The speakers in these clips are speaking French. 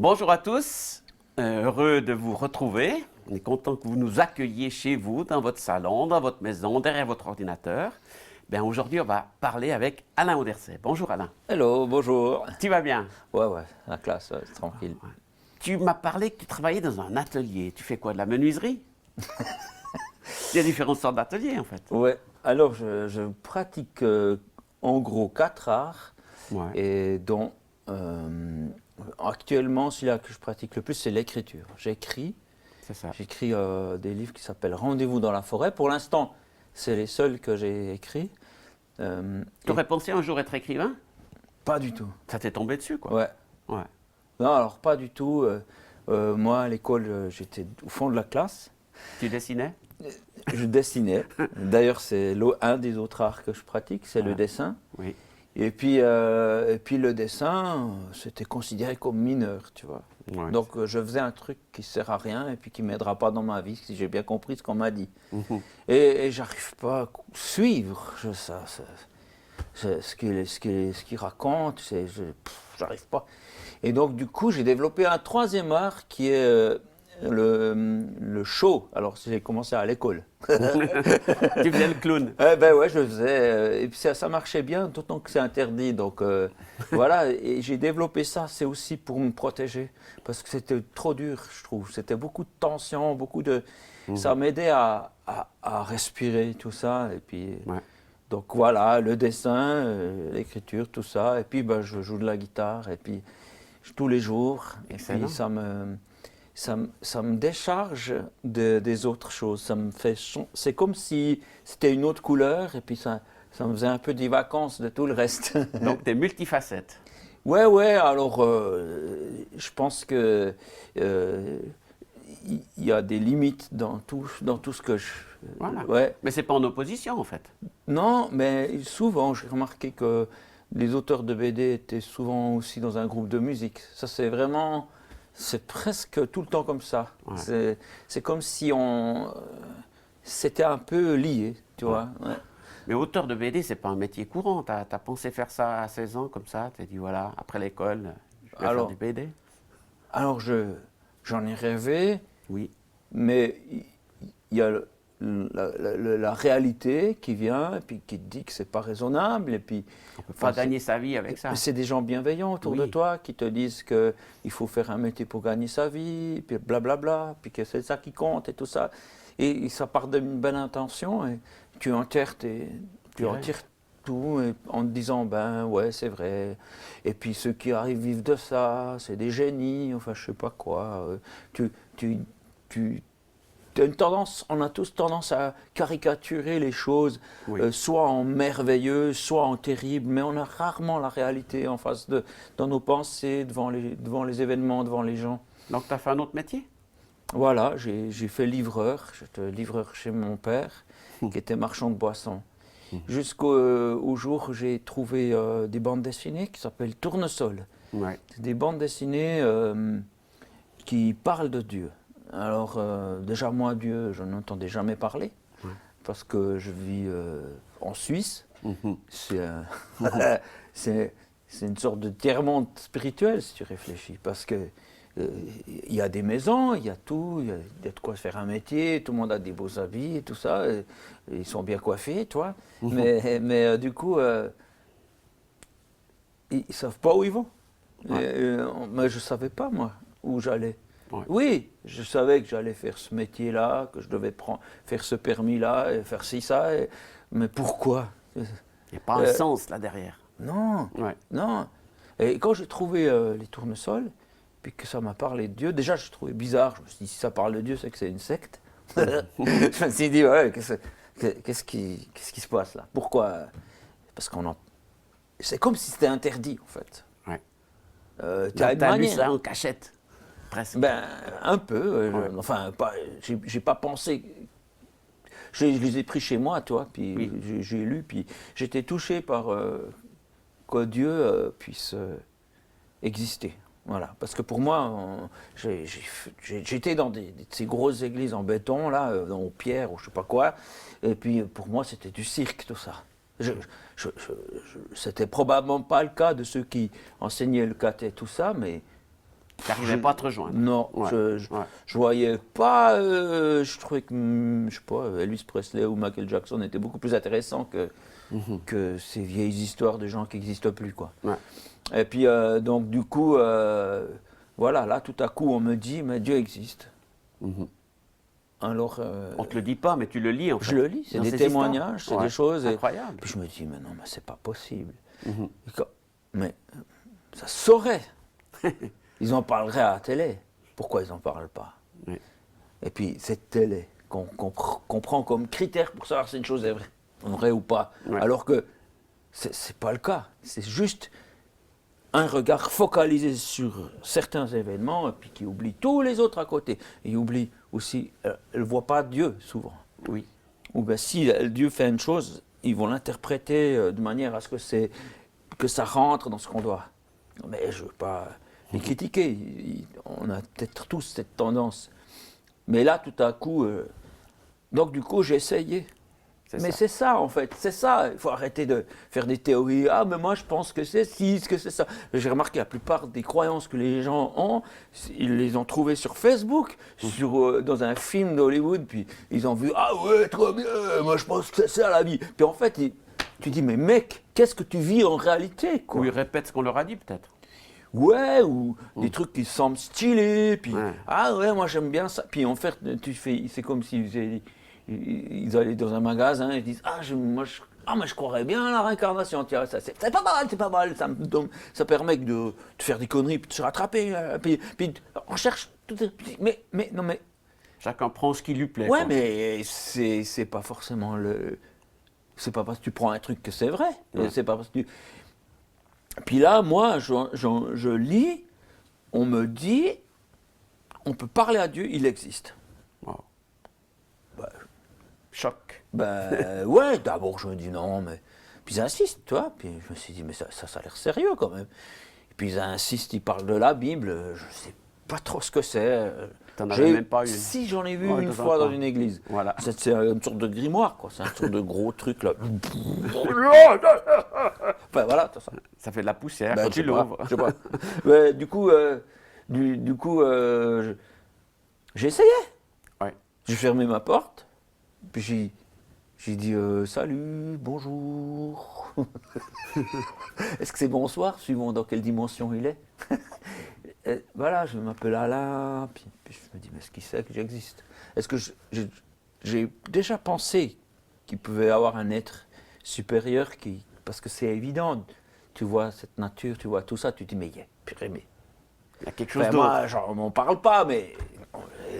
Bonjour à tous, heureux de vous retrouver. On est content que vous nous accueilliez chez vous, dans votre salon, dans votre maison, derrière votre ordinateur. Bien, aujourd'hui, on va parler avec Alain Auderset. Bonjour Alain. Hello, bonjour. Tu vas bien? Ouais, la classe, c'est tranquille. Tu m'as parlé que tu travaillais dans un atelier. Tu fais quoi, de la menuiserie? Il y a différentes sortes d'ateliers en fait. Ouais, alors je pratique en gros 4 arts Ouais, et dont actuellement celui-là que je pratique le plus c'est l'écriture. c'est ça. J'écris des livres qui s'appellent Rendez-vous dans la forêt. Pour l'instant, c'est les seuls que j'ai écrits. Tu aurais pensé un jour être écrivain? Pas du tout. Ça t'est tombé dessus, quoi. Ouais. Ouais. Non, alors pas du tout. Moi, à l'école, j'étais au fond de la classe. Tu dessinais? Je dessinais. D'ailleurs, c'est un des autres arts que je pratique, c'est le dessin. Oui. Et puis le dessin, c'était considéré comme mineur, tu vois. Ouais. Donc je faisais un truc qui sert à rien et puis qui m'aidera pas dans ma vie, si j'ai bien compris ce qu'on m'a dit. Mhm. Et j'arrive pas à suivre ce qu'il raconte, j'arrive pas. Et donc du coup, j'ai développé un troisième art qui est le show. Alors j'ai commencé à l'école. Tu faisais le clown. Ben ouais, je le faisais. Et puis ça marchait bien, d'autant que c'est interdit. Donc voilà, et j'ai développé ça, c'est aussi pour me protéger. Parce que c'était trop dur, je trouve. C'était beaucoup de tension, Ça m'aidait à respirer, tout ça. Et puis, Ouais. donc voilà, le dessin, l'écriture, tout ça. Et puis ben, je joue de la guitare, et puis tous les jours. Et Excellent. puis ça me décharge des autres choses. C'est comme si c'était une autre couleur et puis ça me faisait un peu des vacances de tout le reste. Donc, tu es multifacette. Ouais, alors je pense que il y a des limites dans tout ce que je... Voilà. Ouais. Mais c'est pas en opposition, en fait. Non, mais souvent j'ai remarqué que les auteurs de BD étaient souvent aussi dans un groupe de musique. Ça c'est presque tout le temps comme ça. Ouais. C'est comme si c'était un peu lié, tu vois. Ouais. Mais auteur de BD, c'est pas un métier courant. Tu as pensé faire ça à 16 ans, comme ça? Tu as dit, voilà, après l'école, je vais faire Alors, du BD? alors j'en ai rêvé, Oui. mais il y a la réalité qui vient et puis qui te dit que c'est pas raisonnable et puis On peut pas gagner sa vie avec ça. c'est des gens bienveillants autour de Oui. toi qui te disent que il faut faire un métier pour gagner sa vie, puis blablabla, puis que c'est ça qui compte et tout ça. Et ça part d'une bonne intention et tu en tires tout en te disant ben ouais c'est vrai. Et puis ceux qui arrivent vivent de ça, c'est des génies, enfin je sais pas quoi. Tu as une tendance, on a tous tendance à caricaturer les choses, Oui. soit en merveilleux, soit en terrible, mais on a rarement la réalité en face dans nos pensées, devant les événements, devant les gens. Donc, tu as fait un autre métier? Voilà, j'ai fait livreur, j'étais livreur chez mon père, qui était marchand de boissons. Jusqu'au jour où j'ai trouvé des bandes dessinées qui s'appellent Tournesol. Ouais. C'est des bandes dessinées qui parlent de Dieu. Alors, déjà, moi, Dieu, je n'entendais jamais parler, parce que je vis en Suisse. Mhm. C'est une sorte de tiers-monde spirituel, si tu réfléchis, parce que il y a des maisons, il y a tout, il y a de quoi faire un métier, tout le monde a des beaux habits et tout ça, et ils sont bien coiffés, toi. Mais du coup, ils ne savent pas où ils vont. Mais je ne savais pas, moi, où j'allais. Ouais. Oui, je savais que j'allais faire ce métier-là, que je devais faire ce permis-là, et faire ci, ça, mais pourquoi? Il n'y a pas un sens là derrière. Non, Ouais. non. Et quand j'ai trouvé les tournesols, puis que ça m'a parlé de Dieu, déjà je trouvais bizarre, je me suis dit si ça parle de Dieu, c'est que c'est une secte. Je me suis dit, ouais, qu'est-ce qui se passe là? Pourquoi? Parce c'est comme si c'était interdit en fait. Ouais. Tu as Donc, tu as lu ça en cachette, presque. Ben, un peu. Enfin, j'ai pas pensé. Je les ai pris chez moi, toi, puis Oui. j'ai lu, puis j'étais touché par que Dieu puisse exister. Voilà. Parce que pour moi, j'étais dans ces grosses églises en béton, là, en pierre ou je sais pas quoi, et puis pour moi, c'était du cirque, tout ça. C'était probablement pas le cas de ceux qui enseignaient le caté, tout ça, mais Tu n'arrivais pas à te rejoindre. Non, Ouais, ouais. je voyais pas. Je trouvais que, je sais pas, Elvis Presley ou Michael Jackson étaient beaucoup plus intéressants que ces vieilles histoires de gens qui n'existent plus, quoi. Ouais. Et puis, donc, du coup, voilà, là, tout à coup, on me dit, mais Dieu existe. Mhm. Alors, On ne te le dit pas, mais tu le lis en fait. je le lis, c'est Dans des ces témoignages, histoires. c'est des choses. Incroyable. Puis je me dis, mais non, mais c'est pas possible. Mhm. Mais ça se saurait. Ils en parleraient à la télé. Pourquoi ils n'en parlent pas? Oui. Et puis, cette télé qu'on prend comme critère pour savoir si une chose est vraie ou pas. Ouais. Alors que c'est pas le cas. C'est juste un regard focalisé sur certains événements et puis qui oublie tous les autres à côté. Et il oublie aussi, elle ne voit pas Dieu souvent. Oui. Ou bien si Dieu fait une chose, ils vont l'interpréter de manière à ce que ça rentre dans ce qu'on doit. Mais je ne veux pas les critiquer. On a peut-être tous cette tendance. Mais là, tout à coup, donc du coup, j'ai essayé. Mais c'est ça, en fait, c'est ça. Il faut arrêter de faire des théories. Ah, mais moi, je pense que c'est ci, que c'est ça. J'ai remarqué la plupart des croyances que les gens ont, ils les ont trouvées sur Facebook, dans un film d'Hollywood, puis ils ont vu, ah ouais, trop bien, moi, je pense que c'est ça la vie. Puis en fait, tu dis, mais mec, qu'est-ce que tu vis en réalité, quoi? Ou ils répètent ce qu'on leur a dit peut-être. Ouais, ou des trucs qui semblent stylés, puis Ouais. ah ouais, moi j'aime bien ça. Puis en fait, c'est comme s'ils ils allaient dans un magasin et ils disent ah, mais je croirais bien à la réincarnation. Tiens, ça, c'est pas mal, ça permet de faire des conneries, puis de se rattraper. Puis on cherche, mais non, mais. Chacun prend ce qui lui plaît. Ouais, quoi. mais c'est pas forcément c'est pas parce que tu prends un truc que c'est vrai. Ouais. C'est pas parce que Puis là, moi, je lis, on me dit, on peut parler à Dieu, il existe. Wow. Bah, Choc. ben ouais, d'abord je me dis non, mais. Puis ils insistent, tu vois. Puis je me suis dit, mais ça a l'air sérieux quand même. Et puis ils insistent, ils parlent de la Bible, je sais pas trop ce que c'est. T'en avais même pas eu. Si, j'en ai vu Ouais, une de temps fois en dans temps. une église. Voilà. C'est une sorte de grimoire, quoi. C'est un sorte de gros truc, là. Enfin, voilà, tout ça. Ça fait de la poussière Ben, quand je tu sais pas, l'ouvres. je sais pas. Mais du coup, j'ai essayé. Ouais. J'ai fermé ma porte, puis j'ai dit salut, bonjour. Est-ce que c'est bonsoir, suivant dans quelle dimension il est? Et voilà, je m'appelle Alain, puis je me dis, mais est-ce qu'il sait que j'existe? Est-ce que j'ai déjà pensé qu'il pouvait y avoir un être supérieur parce que c'est évident, tu vois cette nature, tu vois tout ça, tu te dis, mais purée, mais Il y a quelque chose enfin, d'autre. moi, genre, on m'en parle pas, mais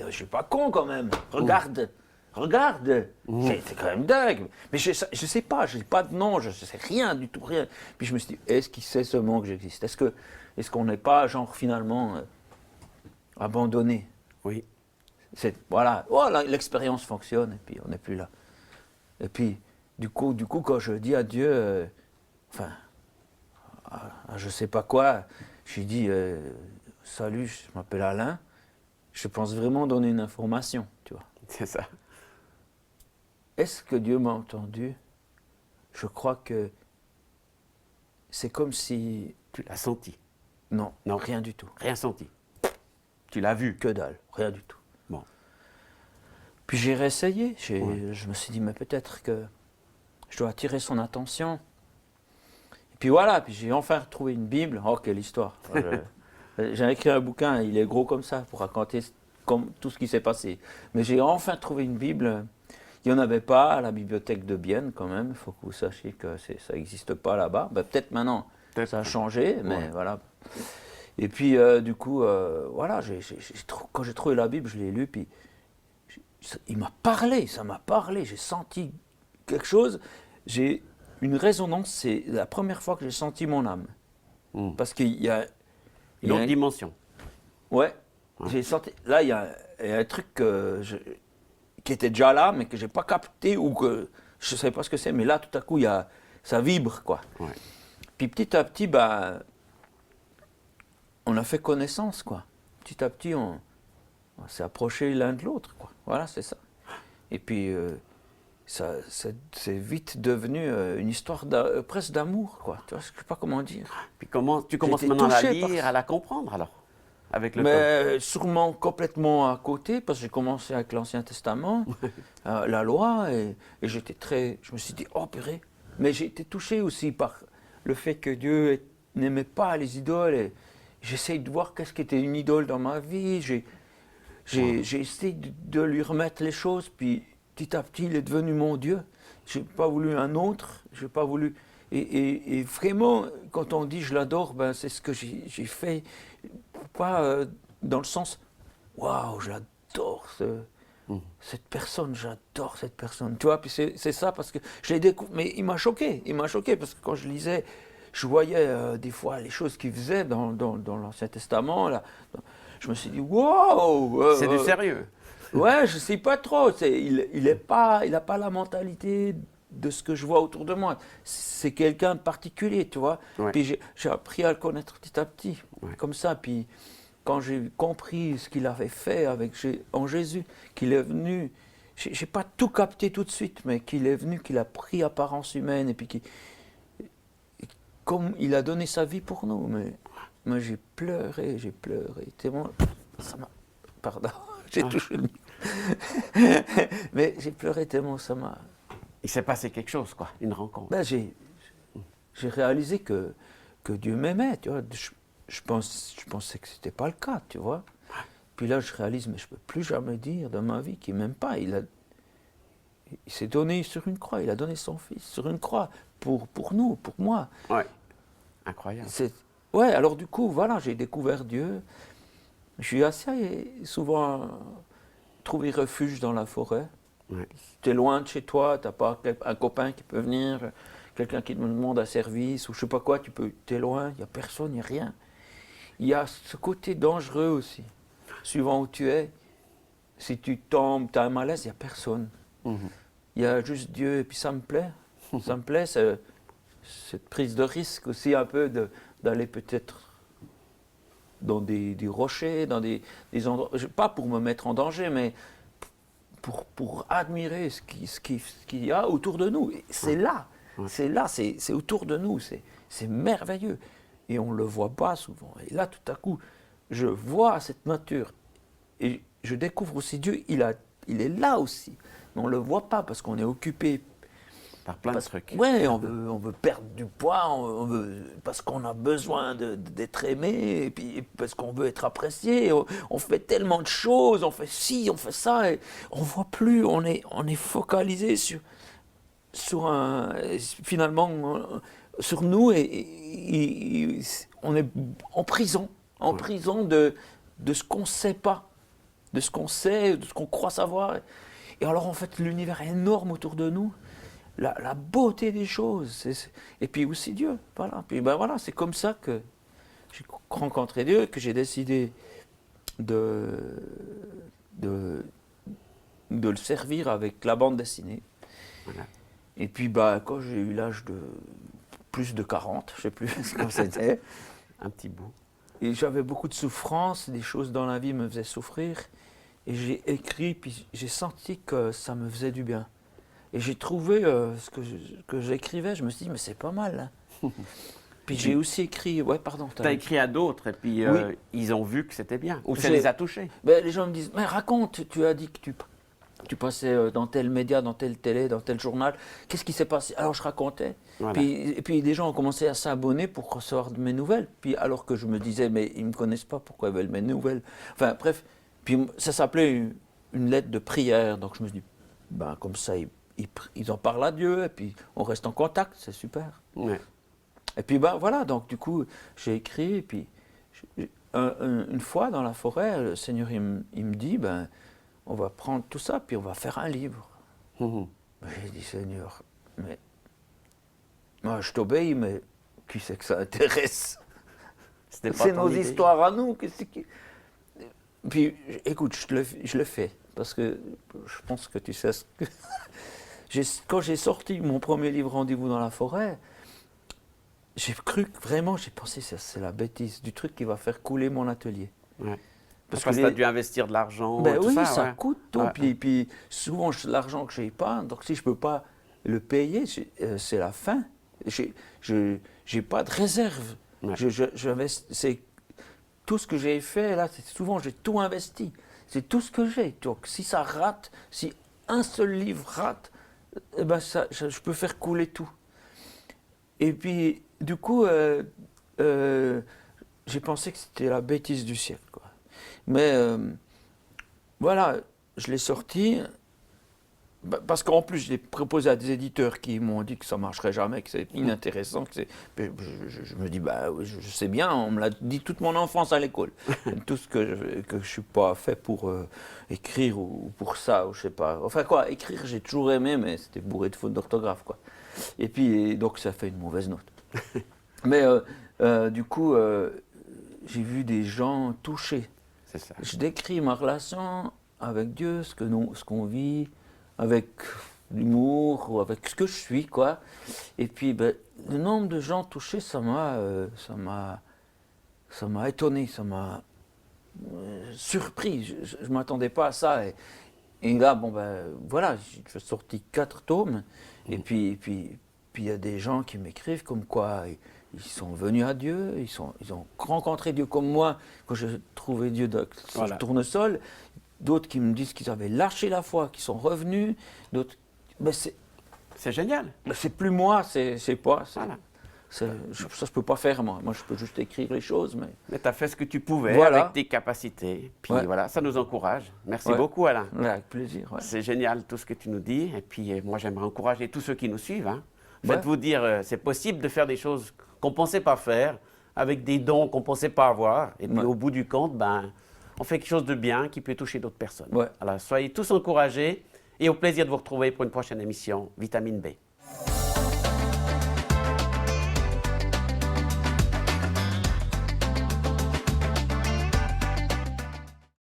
je suis pas con quand même. Regarde. C'est quand même dingue. Mais je sais pas, je n'ai pas de nom, je sais rien du tout, rien. Puis je me suis dit, est-ce qu'il sait seulement que j'existe? Est-ce qu'on n'est pas, genre, finalement, abandonné? Oui. Voilà, l'expérience fonctionne, et puis on n'est plus là. Et puis, du coup, quand je dis à Dieu, je sais pas quoi, je lui dis, salut, je m'appelle Alain, je pense vraiment donner une information, tu vois. C'est ça. Est-ce que Dieu m'a entendu? Je crois que c'est comme si... Tu l'as senti. Non, Non. rien du tout. Rien senti. Tu l'as vu. Que dalle, rien du tout. Bon. Puis j'ai réessayé, Ouais. je me suis dit, mais peut-être que je dois attirer son attention. Et puis voilà, puis j'ai enfin retrouvé une Bible. Oh, quelle histoire. J'ai écrit un bouquin, il est gros comme ça, pour raconter tout ce qui s'est passé. Mais j'ai enfin trouvé une Bible. Il n'y en avait pas à la bibliothèque de Bienne, quand même. Il faut que vous sachiez que ça n'existe pas là-bas. Ben, peut-être maintenant, Peut-être. ça a changé, mais Ouais. voilà. Et puis, du coup, voilà, quand j'ai trouvé la Bible, je l'ai lue, puis il m'a parlé, ça m'a parlé. J'ai senti quelque chose. J'ai une résonance, c'est la première fois que j'ai senti mon âme. Parce qu'il y a... Une autre dimension. Ouais, j'ai senti... Là, il y a un truc qui était déjà là, mais que je n'ai pas capté, ou que je ne savais pas ce que c'est. Mais là, tout à coup, ça vibre, quoi. Ouais. Puis petit à petit, on a fait connaissance, quoi. Petit à petit, on s'est approchés l'un de l'autre, quoi. Voilà, c'est ça. Et puis, c'est vite devenu une histoire presque d'amour, quoi. Tu vois, je ne sais pas comment dire. Puis tu commences été maintenant à la touché par lire, ça. à la comprendre alors. avec le temps? Mais sûrement complètement à côté, parce que j'ai commencé avec l'Ancien Testament, la loi, et je me suis dit, oh purée. Mais j'ai été touché aussi par le fait que Dieu n'aimait pas les idoles. Et j'essaye de voir qu'est-ce qui était une idole dans ma vie. J'ai essayé de lui remettre les choses, puis petit à petit, il est devenu mon Dieu. Je n'ai pas voulu un autre, je n'ai pas voulu... Et vraiment, quand on dit je l'adore, ben, c'est ce que j'ai fait. Pas dans le sens, waouh, j'adore cette personne, j'adore cette personne. Tu vois, puis c'est ça, parce que je l'ai découvert. Mais il m'a choqué, parce que quand je lisais, je voyais des fois les choses qu'il faisait dans l'Ancien Testament. Là, je me suis dit, waouh! C'est du sérieux. Ouais, je sais pas trop. Il n'a pas la mentalité de ce que je vois autour de moi. C'est quelqu'un de particulier, tu vois. Ouais. Puis j'ai appris à le connaître petit à petit, comme ça. Puis quand j'ai compris ce qu'il avait fait en Jésus, qu'il est venu, j'ai pas tout capté tout de suite, mais qu'il est venu, qu'il a pris apparence humaine, et puis comme il a donné sa vie pour nous. Mais moi j'ai pleuré. Tellement, ça m'a... Pardon, j'ai touché le mais j'ai pleuré tellement ça m'a... Il s'est passé quelque chose, quoi, une rencontre. Ben, j'ai réalisé que Dieu m'aimait, tu vois. Je pensais que ce n'était pas le cas, tu vois. Puis là, je réalise, mais je ne peux plus jamais dire de ma vie qu'il ne m'aime pas. Il s'est donné sur une croix, il a donné son fils sur une croix pour nous, pour moi. Ouais, incroyable. Ouais, alors du coup, voilà, j'ai découvert Dieu. Je suis assez souvent trouvé refuge dans la forêt. Ouais. Tu es loin de chez toi, tu n'as pas un copain qui peut venir, quelqu'un qui te demande un service, ou je sais pas quoi, tu es loin, il n'y a personne, il n'y a rien. Il y a ce côté dangereux aussi. Suivant où tu es, si tu tombes, tu as un malaise, il n'y a personne. Il y a juste Dieu, et puis ça me plaît. Ça me plaît, cette prise de risque aussi un peu d'aller peut-être dans des rochers, dans des endroits, pas pour me mettre en danger, mais pour admirer ce qu'il y a autour de nous. C'est là, c'est autour de nous, c'est merveilleux. Et on ne le voit pas souvent. Et là, tout à coup, je vois cette nature. Et je découvre aussi Dieu, il est là aussi. Mais on ne le voit pas parce qu'on est occupé Par plein de trucs. Oui, on veut perdre du poids, parce qu'on a besoin d'être aimé, et puis parce qu'on veut être apprécié. On fait tellement de choses, on fait ci, on fait ça, et on ne voit plus, on est focalisé finalement, sur nous, et on est en prison de ce qu'on ne sait pas, de ce qu'on sait, de ce qu'on croit savoir. Et alors en fait, l'univers est énorme autour de nous. La beauté des choses, et puis aussi Dieu, voilà. Puis ben voilà, c'est comme ça que j'ai rencontré Dieu, que j'ai décidé de le servir avec la bande dessinée. Voilà. Et puis ben, quand j'ai eu l'âge de plus de 40, je ne sais plus comment c'était, Un petit bout. et j'avais beaucoup de souffrances, des choses dans la vie me faisaient souffrir, et j'ai écrit, puis j'ai senti que ça me faisait du bien. Et j'ai trouvé ce que j'écrivais, je me suis dit, mais c'est pas mal. Hein. Puis j'ai aussi écrit, ouais, pardon. Tu as écrit à d'autres et puis Oui. ils ont vu que c'était bien, ou ça les a touchés. Ben, les gens me disent, mais raconte, tu as dit que tu passais dans tel média, dans telle télé, dans tel journal. Qu'est-ce qui s'est passé? Alors je racontais. Voilà. Et puis les gens ont commencé à s'abonner pour recevoir de mes nouvelles. Puis alors que je me disais, mais ils ne me connaissent pas, pourquoi ils veulent mes nouvelles? Enfin bref, puis ça s'appelait une lettre de prière. Donc je me suis dit, ben, comme ça, ils en parlent à Dieu, et puis on reste en contact, c'est super. Ouais. Et puis ben voilà, donc du coup, j'ai écrit, et puis une fois dans la forêt, le Seigneur il me dit, ben, on va prendre tout ça, puis on va faire un livre. J'ai dit, Seigneur, mais moi je t'obéis, mais qui c'est que ça intéresse? C'est nos histoires à nous. Puis écoute, je le fais, parce que je pense que tu sais ce que... Quand j'ai sorti mon premier livre, Rendez-vous dans la forêt, j'ai cru que vraiment, j'ai pensé, c'est la bêtise du truc qui va faire couler mon atelier. Ouais. Parce que tu as dû investir de l'argent. Ben tout oui, ça ouais. Coûte tout. Ouais. Puis souvent, l'argent que je n'ai pas, donc si je ne peux pas le payer, c'est la fin. Je n'ai pas de réserve. Ouais. tout ce que j'ai fait, là, c'est souvent, j'ai tout investi. C'est tout ce que j'ai. Donc, si ça rate, si un seul livre rate, eh ben je peux faire couler tout. Et puis, du coup, j'ai pensé que c'était la bêtise du siècle, quoi. Mais voilà, je l'ai sorti. Parce qu'en plus, je l'ai proposé à des éditeurs qui m'ont dit que ça ne marcherait jamais, que c'est inintéressant. Je me dis, bah oui, je sais bien, on me l'a dit toute mon enfance à l'école. Tout ce que je ne suis pas fait pour écrire ou pour ça, ou je sais pas. Enfin quoi, écrire, j'ai toujours aimé, mais c'était bourré de fautes d'orthographe, quoi. Et puis, donc ça fait une mauvaise note. Mais du coup, j'ai vu des gens touchés. C'est ça. Je décris ma relation avec Dieu, ce qu'on vit, avec l'humour, ou avec ce que je suis, quoi. Et puis, ben, le nombre de gens touchés, ça m'a étonné, ça m'a surpris. Je ne m'attendais pas à ça. Et là, bon, ben, voilà, j'ai sorti 4 tomes. Et puis, il y a des gens qui m'écrivent comme quoi ils sont venus à Dieu, ils ont rencontré Dieu comme moi quand j'ai trouvé Dieu sur le tournesol. D'autres qui me disent qu'ils avaient lâché la foi, qui sont revenus. D'autres, ben c'est génial. Ben c'est plus moi, c'est pas. Voilà. Ça, je peux pas faire, moi. Moi, je peux juste écrire les choses. Mais tu as fait ce que tu pouvais voilà. avec tes capacités. Puis Ouais. voilà, ça nous encourage. Merci Ouais. beaucoup, Alain. Ouais, avec plaisir. Ouais. C'est génial tout ce que tu nous dis. Et puis moi, j'aimerais encourager tous ceux qui nous suivent. Hein. Ouais. Faites-vous dire, c'est possible de faire des choses qu'on ne pensait pas faire, avec des dons qu'on ne pensait pas avoir. Et puis Ouais. au bout du compte, ben, on fait quelque chose de bien qui peut toucher d'autres personnes. Ouais. Alors soyez tous encouragés et au plaisir de vous retrouver pour une prochaine émission Vitamine B.